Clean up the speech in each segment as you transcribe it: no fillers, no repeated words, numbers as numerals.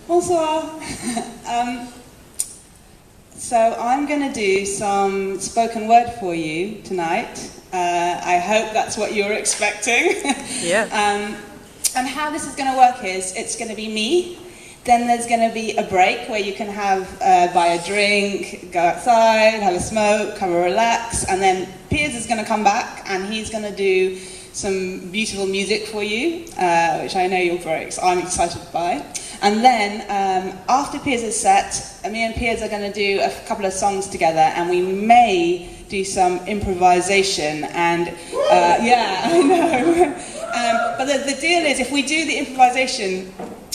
Bonsoir. So I'm going to do some spoken word for you tonight. I hope that's what you're expecting. Yeah. And how this is going to work is, it's going to be me, then there's going to be a break where you can buy a drink, go outside, have a smoke, have a relax, and then Piers is going to come back and he's going to do some beautiful music for you, which I know I'm excited by. And then after Piers' set, me and Piers are going to do a couple of songs together, and we may do some improvisation. And yeah, I know. But the deal is, if we do the improvisation,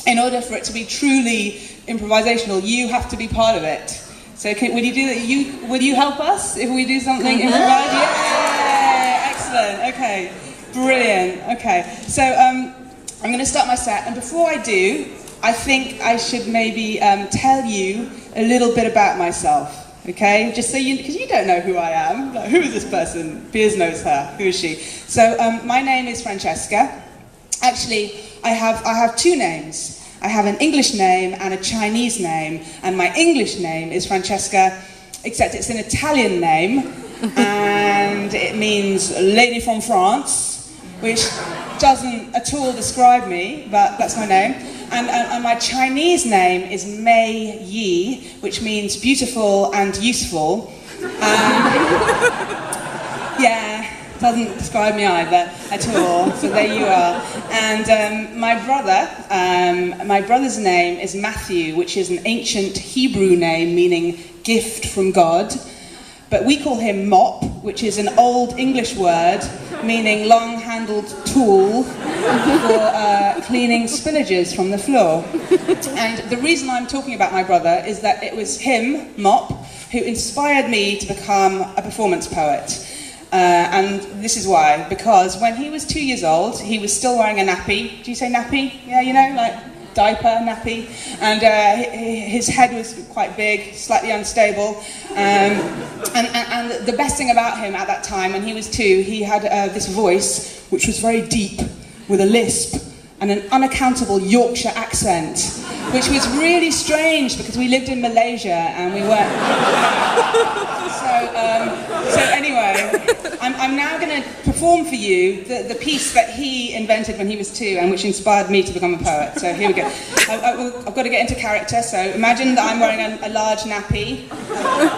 in order for it to be truly improvisational, you have to be part of it. So would you do that? Will you help us if we do something improvised? Yeah, excellent. Okay, brilliant. Okay, so I'm going to start my set, and before I do, I think I should maybe tell you a little bit about myself. Okay, just so because you don't know who I am. Like, who is this person? Piers knows her. Who is she? So my name is Francesca. Actually, I have two names. I have an English name and a Chinese name, and my English name is Francesca, except it's an Italian name, and it means lady from France, which doesn't at all describe me, but that's my name. And my Chinese name is Mei Yi, which means beautiful and useful. Yeah, doesn't describe me either at all. So there you are. And my brother's name is Matthew, which is an ancient Hebrew name meaning gift from God. But we call him Mop, which is an old English word meaning long-handled tool for cleaning spillages from the floor. And the reason I'm talking about my brother is that it was him, Mop, who inspired me to become a performance poet. And this is why, because when he was 2 years old, he was still wearing a nappy. Do you say nappy? Yeah, you know, like diaper, nappy. And his head was quite big, slightly unstable. And the best thing about him at that time, when he was 2, he had this voice which was very deep, with a lisp and an unaccountable Yorkshire accent, which was really strange because we lived in Malaysia and we weren't. So anyway, I'm now going to perform for you the piece that he invented when he was 2 and which inspired me to become a poet. So here we go. I've got to get into character. So imagine that I'm wearing a large nappy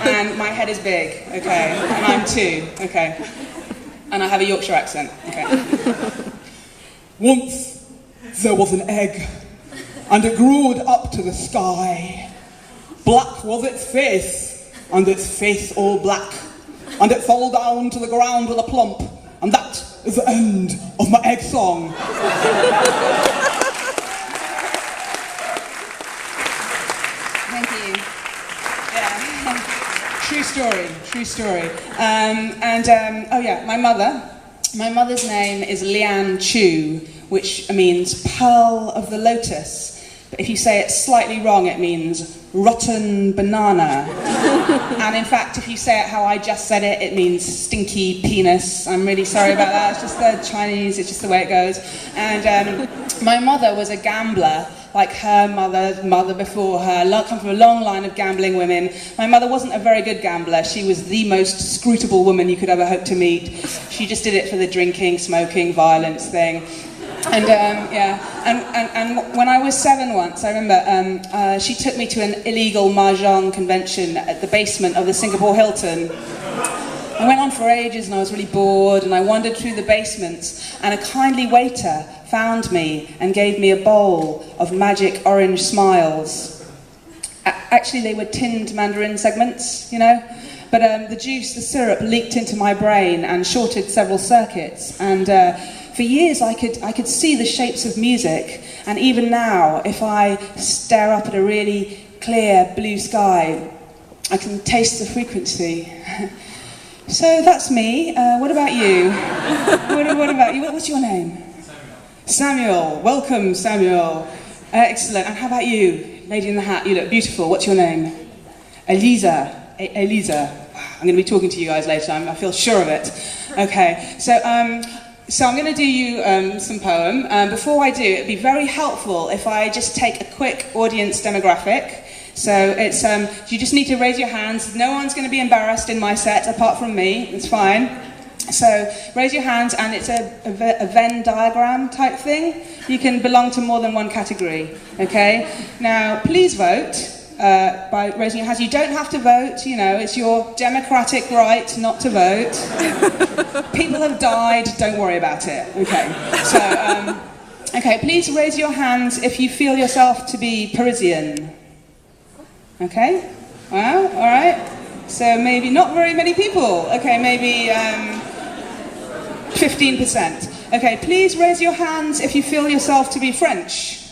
and my head is big, okay, and I'm 2, okay, and I have a Yorkshire accent, okay. Once there was an egg, and it grew up to the sky. Black was its face, and its face all black, and it fell down to the ground with a plump, and that is the end of my egg song. Thank you. Yeah. True story. Oh yeah, my mother's name is Lian Chu, which means pearl of the lotus. But if you say it slightly wrong, it means rotten banana. And in fact, if you say it how I just said it, it means stinky penis. I'm really sorry about that. It's just the Chinese, it's just the way it goes. And my mother was a gambler, like her mother before her, come from a long line of gambling women. My mother wasn't a very good gambler. She was the most scrutable woman you could ever hope to meet. She just did it for the drinking, smoking, violence thing. And and when I was 7 once, I remember she took me to an illegal mahjong convention at the basement of the Singapore Hilton. I went on for ages and I was really bored, and I wandered through the basements, and a kindly waiter found me and gave me a bowl of magic orange smiles. Actually, they were tinned mandarin segments, you know, but the juice, the syrup, leaked into my brain and shorted several circuits, and for years I could see the shapes of music, and even now, if I stare up at a really clear blue sky, I can taste the frequency. So that's me. What about you? What about you? What's your name? Samuel. Welcome, Samuel. Excellent. And how about you? Lady in the hat, you look beautiful. What's your name? Eliza. Eliza. I'm going to be talking to you guys later. I feel sure of it. Okay. So So I'm going to do you some poem. Before I do, it'd be very helpful if I just take a quick audience demographic. So it's you just need to raise your hands. No one's going to be embarrassed in my set apart from me. It's fine. So raise your hands, and it's a Venn diagram type thing. You can belong to more than one category. Okay. Now please vote. By raising your hands. You don't have to vote, you know, it's your democratic right not to vote. People have died, don't worry about it. Okay, so, okay, please raise your hands if you feel yourself to be Parisian. Okay, well, all right. So maybe not very many people. Okay, maybe 15%. Okay, please raise your hands if you feel yourself to be French.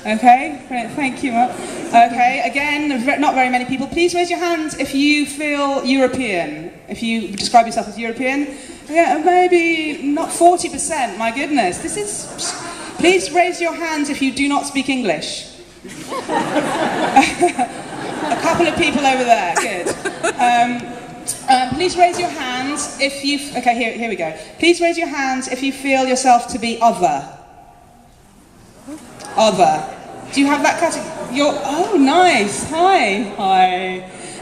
Okay, great, thank you. Okay, again, not very many people. Please raise your hands if you feel European. If you describe yourself as European. Yeah, maybe not 40%, my goodness. This is... Please raise your hands if you do not speak English. A couple of people over there, good. Please raise your hands if you... Okay, here we go. Please raise your hands if you feel yourself to be other. Other. Do you have that category? Oh, nice. Hi.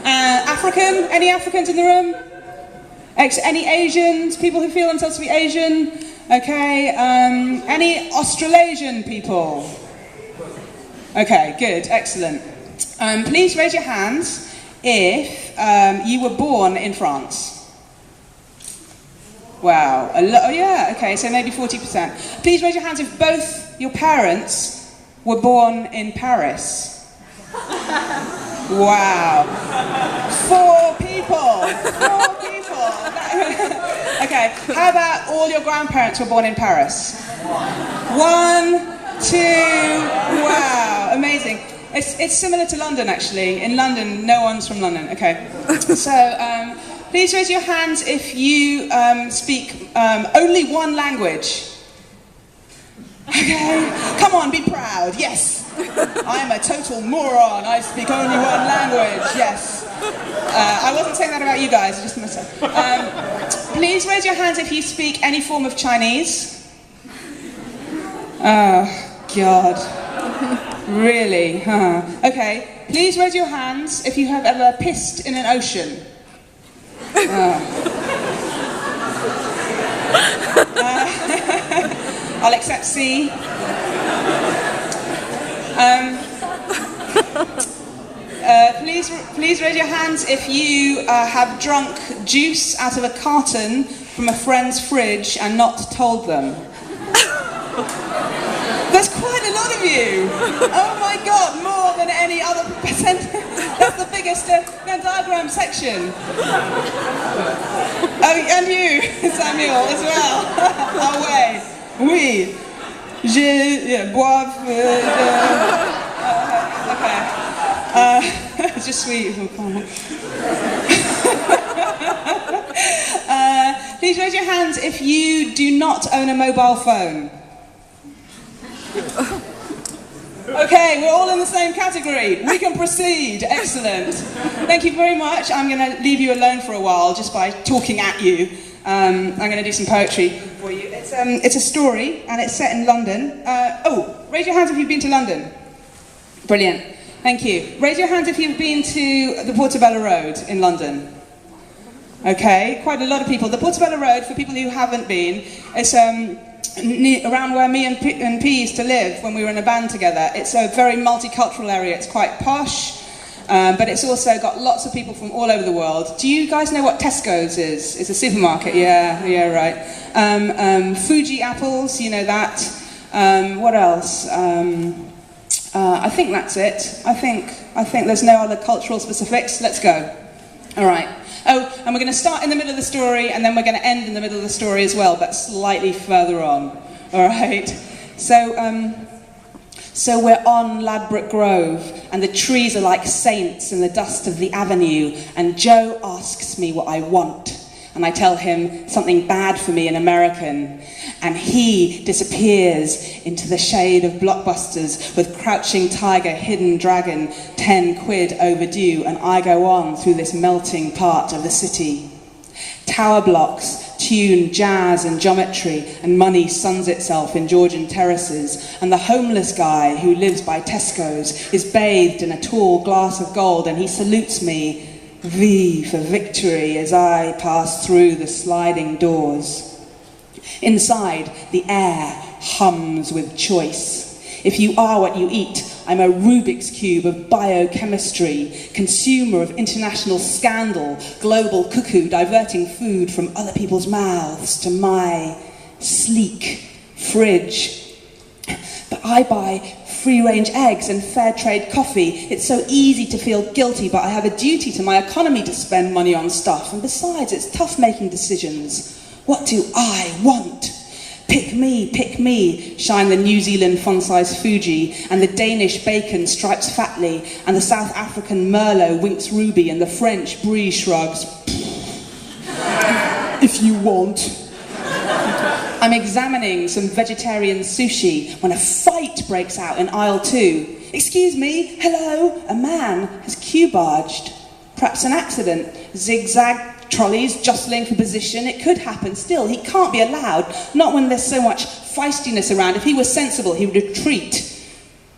African? Any Africans in the room? Any Asians? People who feel themselves to be Asian? Okay. Any Australasian people? Okay, good. Excellent. Please raise your hands if you were born in France. Wow. Oh, yeah. Okay, so maybe 40%. Please raise your hands if both your parents were born in Paris. Wow. 4 people. 4 people. Okay, how about all your grandparents were born in Paris? 1, 2, wow, amazing. It's similar to London, actually. In London, no one's from London. Okay, so please raise your hands if you speak only one language. Okay, come on, be proud, yes. I'm a total moron, I speak only one language, yes. I wasn't saying that about you guys, just myself. Please raise your hands if you speak any form of Chinese. Oh, God. Really? Huh. Okay, please raise your hands if you have ever pissed in an ocean. I'll accept C. Please raise your hands if you have drunk juice out of a carton from a friend's fridge and not told them. There's quite a lot of you. Oh my God, more than any other percent. That's the biggest Venn diagram section. Oh, and you, Samuel, as well. Ah ouais. Oui. Boive. Okay. Je suis. Please raise your hands if you do not own a mobile phone. Okay, we're all in the same category. We can proceed. Excellent. Thank you very much. I'm going to leave you alone for a while just by talking at you. I'm going to do some poetry for you. It's a story, and it's set in London. Raise your hands if you've been to London. Brilliant. Thank you. Raise your hands if you've been to the Portobello Road in London. Okay, quite a lot of people. The Portobello Road, for people who haven't been, it's around where me and P used to live when we were in a band together. It's a very multicultural area. It's quite posh, but it's also got lots of people from all over the world. Do you guys know what Tesco's is? It's a supermarket. Yeah, right. Fuji apples, you know that. What else? I think that's it. I think there's no other cultural specifics. Let's go. All right. Oh, and we're going to start in the middle of the story, and then we're going to end in the middle of the story as well, but slightly further on. All right. So we're on Ladbroke Grove, and the trees are like saints in the dust of the avenue, and Joe asks me what I want, and I tell him something bad for me in American, and he disappears into the shade of Blockbusters with Crouching Tiger, Hidden Dragon, 10 quid overdue, and I go on through this melting part of the city. Tower blocks, tune, jazz and geometry, and money suns itself in Georgian terraces, and the homeless guy who lives by Tesco's is bathed in a tall glass of gold, and he salutes me, V for victory, as I pass through the sliding doors. Inside, the air hums with choice. If you are what you eat, I'm a Rubik's Cube of biochemistry, consumer of international scandal, global cuckoo diverting food from other people's mouths to my sleek fridge. But I buy free-range eggs and fair trade coffee. It's so easy to feel guilty, but I have a duty to my economy to spend money on stuff. And besides, it's tough making decisions. What do I want? Pick me, shine the New Zealand fun-size Fuji, and the Danish bacon stripes fatly, and the South African Merlot winks ruby, and the French Brie shrugs. If you want. I'm examining some vegetarian sushi when a fight breaks out in aisle 2. Excuse me, hello, a man has queue-barged. Perhaps an accident, zigzag trolleys jostling for position. It could happen. Still, he can't be allowed, not when there's so much feistiness around. If he was sensible, he would retreat.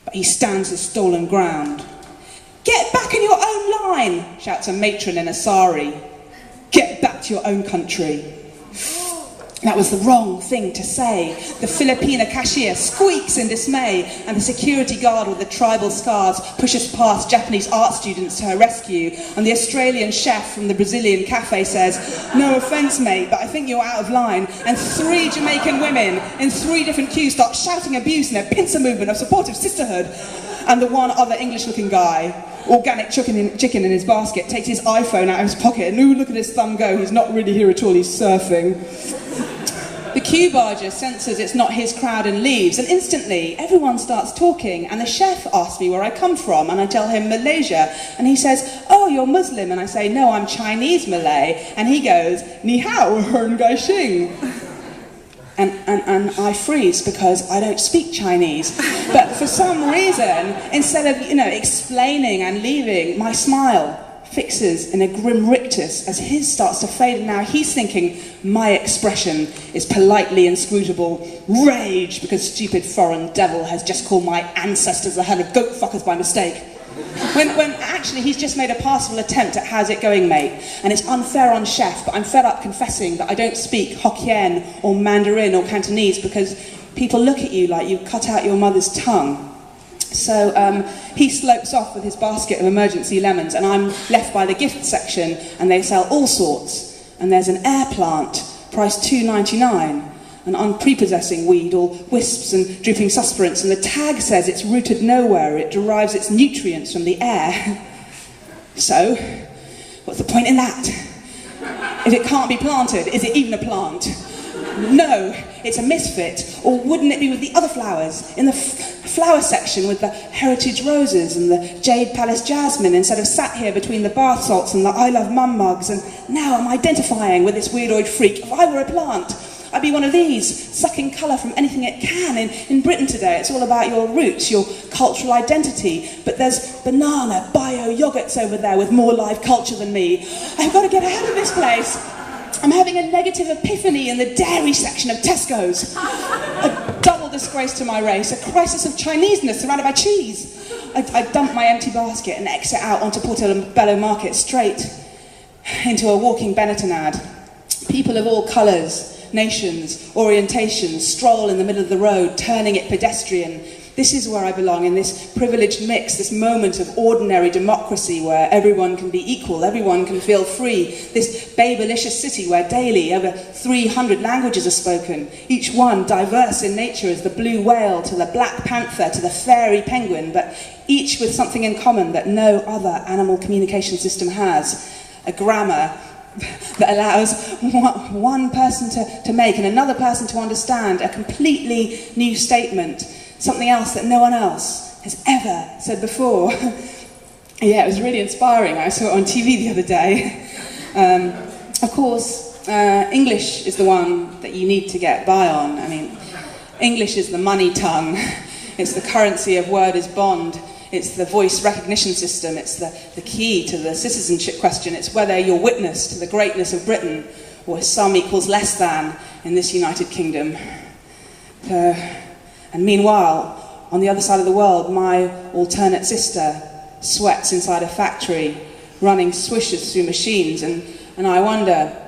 But he stands his stolen ground. Get back in your own line, shouts a matron in a sari. Get back to your own country. That was the wrong thing to say. The Filipina cashier squeaks in dismay, and the security guard with the tribal scars pushes past Japanese art students to her rescue, and the Australian chef from the Brazilian cafe says, no offence mate, but I think you're out of line, and 3 Jamaican women in 3 different queues start shouting abuse in a pincer movement of supportive sisterhood, and the one other English-looking guy, organic chicken in his basket, takes his iPhone out of his pocket, and ooh, look at his thumb go, he's not really here at all, he's surfing. The queue barger senses it's not his crowd and leaves, and instantly everyone starts talking, and the chef asks me where I come from, and I tell him Malaysia, and he says, oh, you're Muslim, and I say, no, I'm Chinese Malay, and he goes, ni hao, hern gai xing. And I freeze because I don't speak Chinese, but for some reason, instead of, explaining and leaving, my smile fixes in a grim rictus as his starts to fade, and now he's thinking my expression is politely inscrutable rage because stupid foreign devil has just called my ancestors a hell of goat fuckers by mistake. When actually he's just made a passable attempt at how's it going mate, and it's unfair on chef, but I'm fed up confessing that I don't speak Hokkien or Mandarin or Cantonese because people look at you like you've cut out your mother's tongue. So he slopes off with his basket of emergency lemons, and I'm left by the gift section, and they sell all sorts. And there's an air plant, priced $2.99, an unprepossessing weed, all wisps and drooping suspirants, and the tag says it's rooted nowhere, it derives its nutrients from the air. So, what's the point in that? If it can't be planted, is it even a plant? No, it's a misfit. Or wouldn't it be with the other flowers? In the flower section with the heritage roses and the jade palace jasmine, instead of sat here between the bath salts and the I love mum mugs, and now I'm identifying with this weirdoid freak. If I were a plant, I'd be one of these, sucking colour from anything it can. In Britain today, it's all about your roots, your cultural identity. But there's banana, bio yogurts over there with more live culture than me. I've got to get out of this place. I'm having a negative epiphany in the dairy section of Tesco's. A double disgrace to my race, a crisis of Chineseness surrounded by cheese. I dump my empty basket and exit out onto Portobello Market straight into a walking Benetton ad. People of all colours, nations, orientations stroll in the middle of the road, turning it pedestrian. This is where I belong, in this privileged mix, this moment of ordinary democracy where everyone can be equal, everyone can feel free. This babylicious city where daily over 300 languages are spoken, each one diverse in nature as the blue whale to the black panther to the fairy penguin, but each with something in common that no other animal communication system has. A grammar that allows one person to make and another person to understand a completely new statement. Something else that no one else has ever said before. Yeah, it was really inspiring. I saw it on TV the other day. Of course, English is the one that you need to get by on. I mean, English is the money tongue. It's the currency of word is bond. It's the voice recognition system. It's the key to the citizenship question. It's whether you're witness to the greatness of Britain or some equals less than in this United Kingdom. And meanwhile, on the other side of the world, my alternate sister sweats inside a factory, running swishers through machines, and I wonder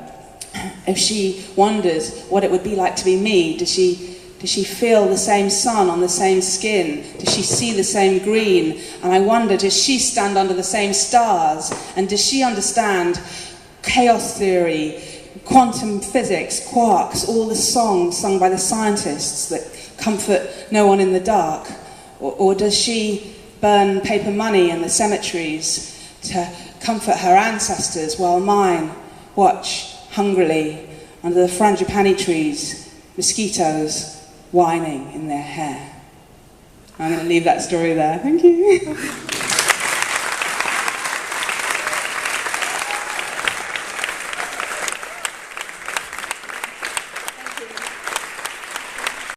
if she wonders what it would be like to be me. Does she feel the same sun on the same skin? Does she see the same green? And I wonder, does she stand under the same stars? And does she understand chaos theory, quantum physics, quarks, all the songs sung by the scientists that comfort no one in the dark? Or does she burn paper money in the cemeteries to comfort her ancestors while mine watch hungrily under the frangipani trees, mosquitoes whining in their hair? I'm going to leave that story there. Thank you.